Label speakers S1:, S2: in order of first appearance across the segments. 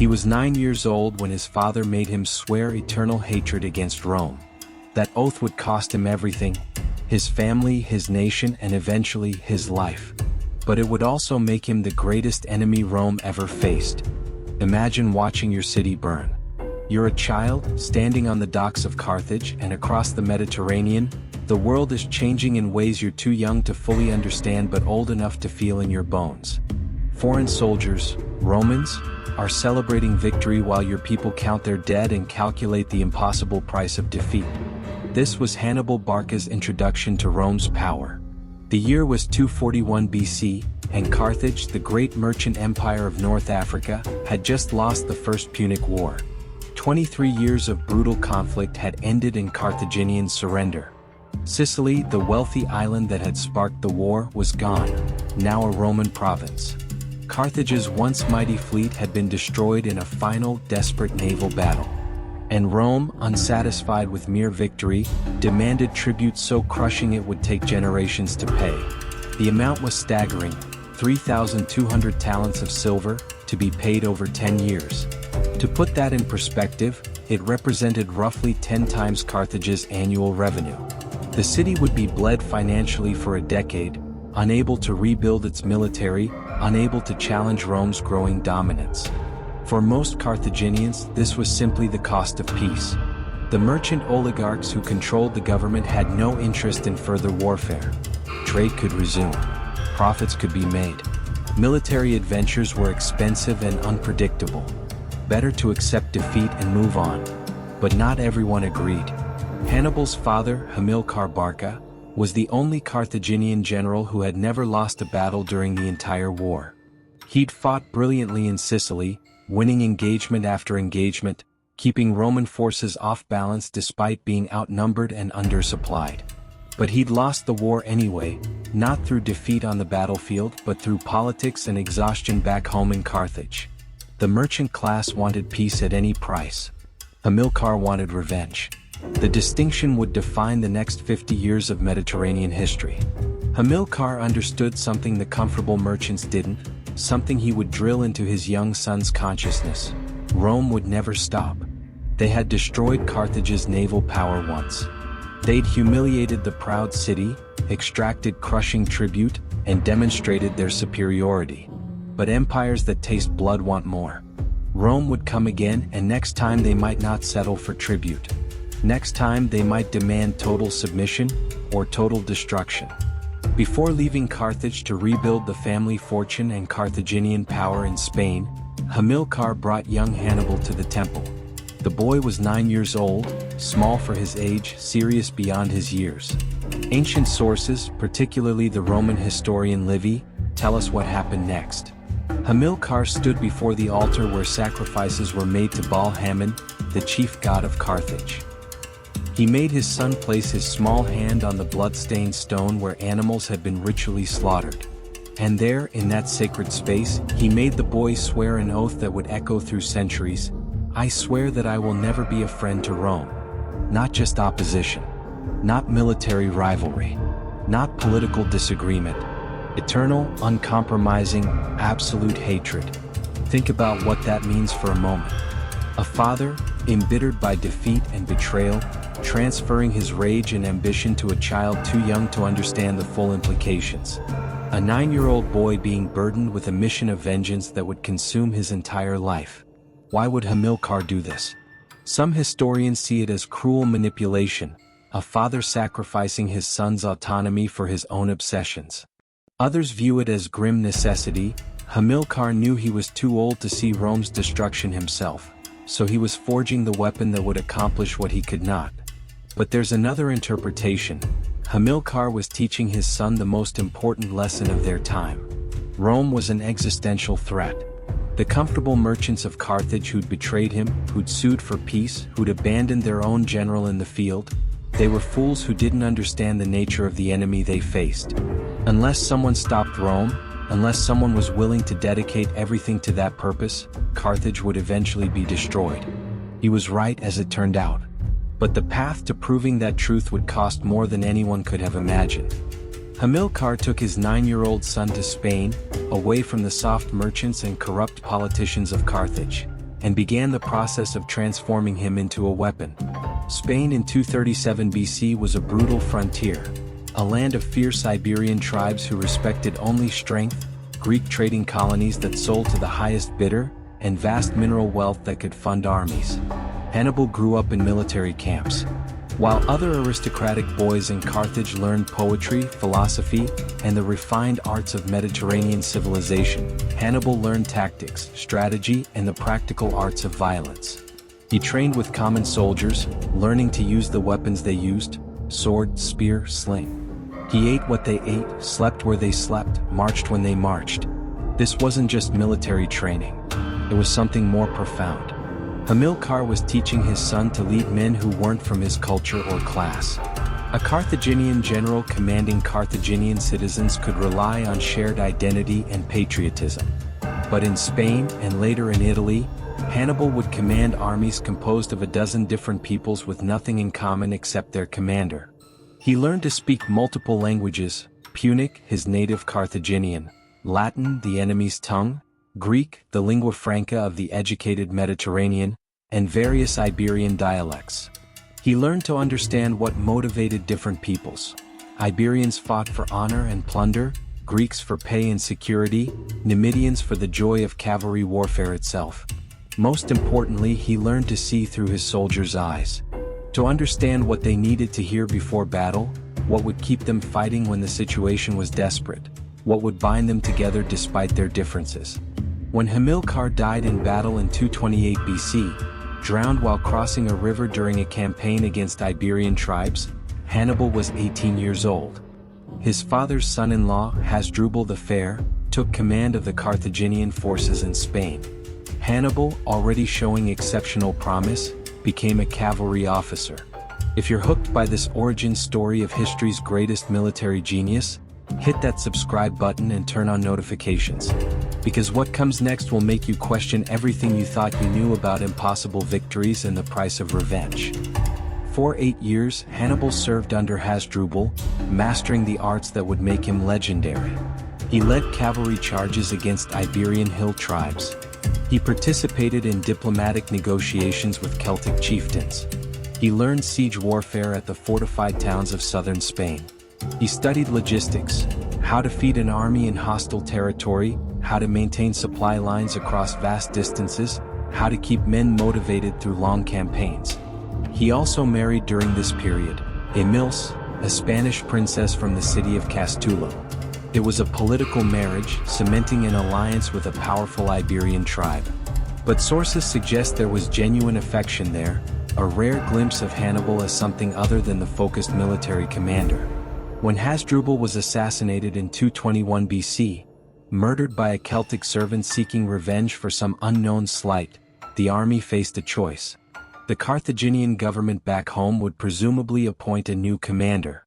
S1: He was 9 years old when his father made him swear eternal hatred against Rome. That oath would cost him everything: his family, his nation, and eventually his life. But it would also make him the greatest enemy Rome ever faced. Imagine watching your city burn. You're a child, standing on the docks of Carthage, and across the Mediterranean, the world is changing in ways you're too young to fully understand but old enough to feel in your bones. Foreign soldiers, Romans, are celebrating victory while your people count their dead and calculate the impossible price of defeat. This was Hannibal Barca's introduction to Rome's power. The year was 241 BC, and Carthage, the great merchant empire of North Africa, had just lost the First Punic War. 23 years of brutal conflict had ended in Carthaginian surrender. Sicily, the wealthy island that had sparked the war, was gone, now a Roman province. Carthage's once mighty fleet had been destroyed in a final, desperate naval battle. And Rome, unsatisfied with mere victory, demanded tribute so crushing it would take generations to pay. The amount was staggering: 3,200 talents of silver, to be paid over 10 years. To put that in perspective, it represented roughly 10 times Carthage's annual revenue. The city would be bled financially for a decade, unable to rebuild its military, unable to challenge Rome's growing dominance. For most Carthaginians, this was simply the cost of peace. The merchant oligarchs who controlled the government had no interest in further warfare. Trade could resume. Profits could be made. Military adventures were expensive and unpredictable. Better to accept defeat and move on. But not everyone agreed. Hannibal's father, Hamilcar Barca, was the only Carthaginian general who had never lost a battle during the entire war. He'd fought brilliantly in Sicily, winning engagement after engagement, keeping Roman forces off balance despite being outnumbered and undersupplied. But he'd lost the war anyway, not through defeat on the battlefield but through politics and exhaustion back home in Carthage. The merchant class wanted peace at any price. Hamilcar wanted revenge. The distinction would define the next 50 years of Mediterranean history. Hamilcar understood something the comfortable merchants didn't, something he would drill into his young son's consciousness: Rome would never stop. They had destroyed Carthage's naval power once. They'd humiliated the proud city, extracted crushing tribute, and demonstrated their superiority. But empires that taste blood want more. Rome would come again, and next time they might not settle for tribute. Next time they might demand total submission, or total destruction. Before leaving Carthage to rebuild the family fortune and Carthaginian power in Spain, Hamilcar brought young Hannibal to the temple. The boy was 9 years old, small for his age, serious beyond his years. Ancient sources, particularly the Roman historian Livy, tell us what happened next. Hamilcar stood before the altar where sacrifices were made to Baal Hammon, the chief god of Carthage. He made his son place his small hand on the blood-stained stone where animals had been ritually slaughtered. And there, in that sacred space, he made the boy swear an oath that would echo through centuries: "I swear that I will never be a friend to Rome." Not just opposition. Not military rivalry. Not political disagreement. Eternal, uncompromising, absolute hatred. Think about what that means for a moment. A father, embittered by defeat and betrayal, transferring his rage and ambition to a child too young to understand the full implications. A 9-year-old boy being burdened with a mission of vengeance that would consume his entire life. Why would Hamilcar do this? Some historians see it as cruel manipulation, a father sacrificing his son's autonomy for his own obsessions. Others view it as grim necessity. Hamilcar knew he was too old to see Rome's destruction himself, so he was forging the weapon that would accomplish what he could not. But there's another interpretation. Hamilcar was teaching his son the most important lesson of their time. Rome was an existential threat. The comfortable merchants of Carthage who'd betrayed him, who'd sued for peace, who'd abandoned their own general in the field, they were fools who didn't understand the nature of the enemy they faced. Unless someone stopped Rome, unless someone was willing to dedicate everything to that purpose, Carthage would eventually be destroyed. He was right, as it turned out. But the path to proving that truth would cost more than anyone could have imagined. Hamilcar took his 9-year-old son to Spain, away from the soft merchants and corrupt politicians of Carthage. and began the process of transforming him into a weapon. Spain in 237 BC was a brutal frontier, a land of fierce Iberian tribes who respected only strength, Greek trading colonies that sold to the highest bidder, and vast mineral wealth that could fund armies. Hannibal grew up in military camps. While other aristocratic boys in Carthage learned poetry, philosophy, and the refined arts of Mediterranean civilization, Hannibal learned tactics, strategy, and the practical arts of violence. He trained with common soldiers, learning to use the weapons they used: sword, spear, sling. He ate what they ate, slept where they slept, marched when they marched. This wasn't just military training. It was something more profound. Hamilcar was teaching his son to lead men who weren't from his culture or class. A Carthaginian general commanding Carthaginian citizens could rely on shared identity and patriotism. But in Spain, and later in Italy, Hannibal would command armies composed of a dozen different peoples with nothing in common except their commander. He learned to speak multiple languages: Punic, his native Carthaginian; Latin, the enemy's tongue; Greek, the lingua franca of the educated Mediterranean; and various Iberian dialects. He learned to understand what motivated different peoples. Iberians fought for honor and plunder, Greeks for pay and security, Numidians for the joy of cavalry warfare itself. Most importantly, he learned to see through his soldiers' eyes. To understand what they needed to hear before battle, what would keep them fighting when the situation was desperate, what would bind them together despite their differences. When Hamilcar died in battle in 228 BC, drowned while crossing a river during a campaign against Iberian tribes, Hannibal was 18 years old. His father's son-in-law, Hasdrubal the Fair, took command of the Carthaginian forces in Spain. Hannibal, already showing exceptional promise, became a cavalry officer. If you're hooked by this origin story of history's greatest military genius, hit that subscribe button and turn on notifications. Because what comes next will make you question everything you thought you knew about impossible victories and the price of revenge. For 8 years, Hannibal served under Hasdrubal, mastering the arts that would make him legendary. He led cavalry charges against Iberian hill tribes. He participated in diplomatic negotiations with Celtic chieftains. He learned siege warfare at the fortified towns of southern Spain. He studied logistics, how to feed an army in hostile territory, how to maintain supply lines across vast distances, how to keep men motivated through long campaigns. He also married during this period, Emilce, a Spanish princess from the city of Castullo. It was a political marriage, cementing an alliance with a powerful Iberian tribe. But sources suggest there was genuine affection there, a rare glimpse of Hannibal as something other than the focused military commander. When Hasdrubal was assassinated in 221 BC, murdered by a Celtic servant seeking revenge for some unknown slight, the army faced a choice. The Carthaginian government back home would presumably appoint a new commander.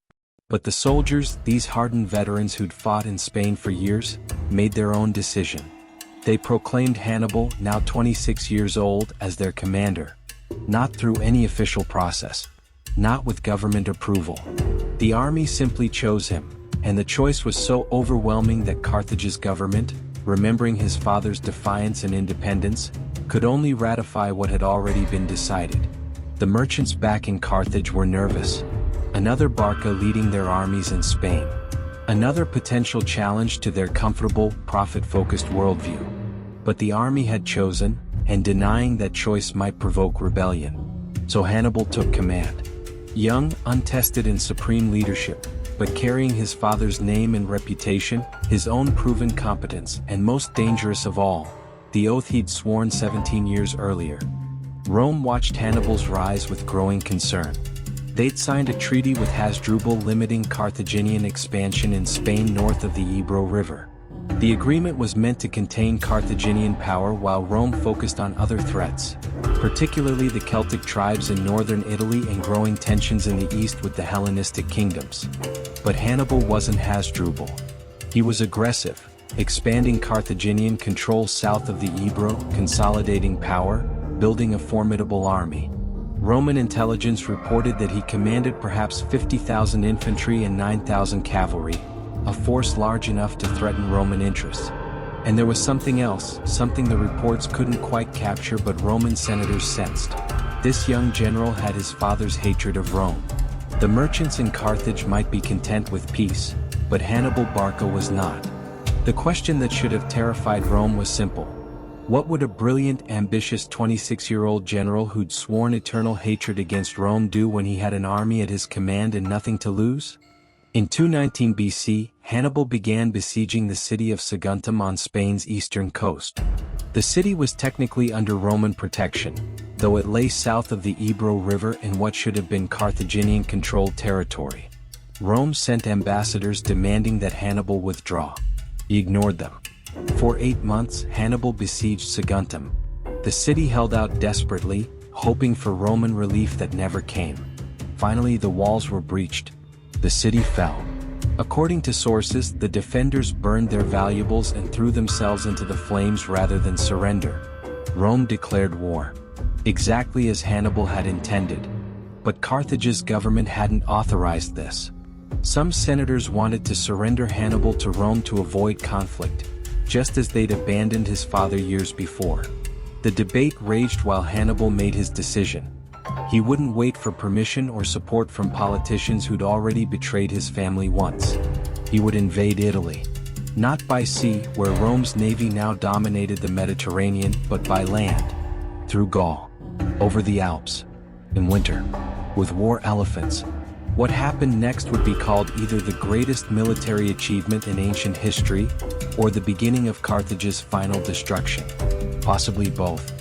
S1: But the soldiers, these hardened veterans who'd fought in Spain for years, made their own decision. They proclaimed Hannibal, now 26 years old, as their commander. Not through any official process. Not with government approval. The army simply chose him, and the choice was so overwhelming that Carthage's government, remembering his father's defiance and independence, could only ratify what had already been decided. The merchants back in Carthage were nervous. Another Barca leading their armies in Spain. Another potential challenge to their comfortable, profit-focused worldview. But the army had chosen, and denying that choice might provoke rebellion. So Hannibal took command. Young, untested in supreme leadership, but carrying his father's name and reputation, his own proven competence, and most dangerous of all, the oath he'd sworn 17 years earlier. Rome watched Hannibal's rise with growing concern. They'd signed a treaty with Hasdrubal limiting Carthaginian expansion in Spain north of the Ebro River. The agreement was meant to contain Carthaginian power while Rome focused on other threats, particularly the Celtic tribes in northern Italy and growing tensions in the east with the Hellenistic kingdoms. But Hannibal wasn't Hasdrubal. He was aggressive, expanding Carthaginian control south of the Ebro, consolidating power, building a formidable army. Roman intelligence reported that he commanded perhaps 50,000 infantry and 9,000 cavalry, a force large enough to threaten Roman interests. And there was something else, something the reports couldn't quite capture but Roman senators sensed. This young general had his father's hatred of Rome. The merchants in Carthage might be content with peace, but Hannibal Barca was not. The question that should have terrified Rome was simple. What would a brilliant, ambitious 26-year-old general who'd sworn eternal hatred against Rome do when he had an army at his command and nothing to lose? In 219 BC, Hannibal began besieging the city of Saguntum on Spain's eastern coast. The city was technically under Roman protection, though it lay south of the Ebro River in what should have been Carthaginian-controlled territory. Rome sent ambassadors demanding that Hannibal withdraw. He ignored them. For 8 months, Hannibal besieged Saguntum. The city held out desperately, hoping for Roman relief that never came. Finally, the walls were breached. The city fell. According to sources, the defenders burned their valuables and threw themselves into the flames rather than surrender. Rome declared war. Exactly as Hannibal had intended. But Carthage's government hadn't authorized this. Some senators wanted to surrender Hannibal to Rome to avoid conflict, just as they'd abandoned his father years before. The debate raged while Hannibal made his decision. He wouldn't wait for permission or support from politicians who'd already betrayed his family once. He would invade Italy. Not by sea, where Rome's navy now dominated the Mediterranean, but by land. Through Gaul. Over the Alps. In winter. With war elephants. What happened next would be called either the greatest military achievement in ancient history, or the beginning of Carthage's final destruction. Possibly both.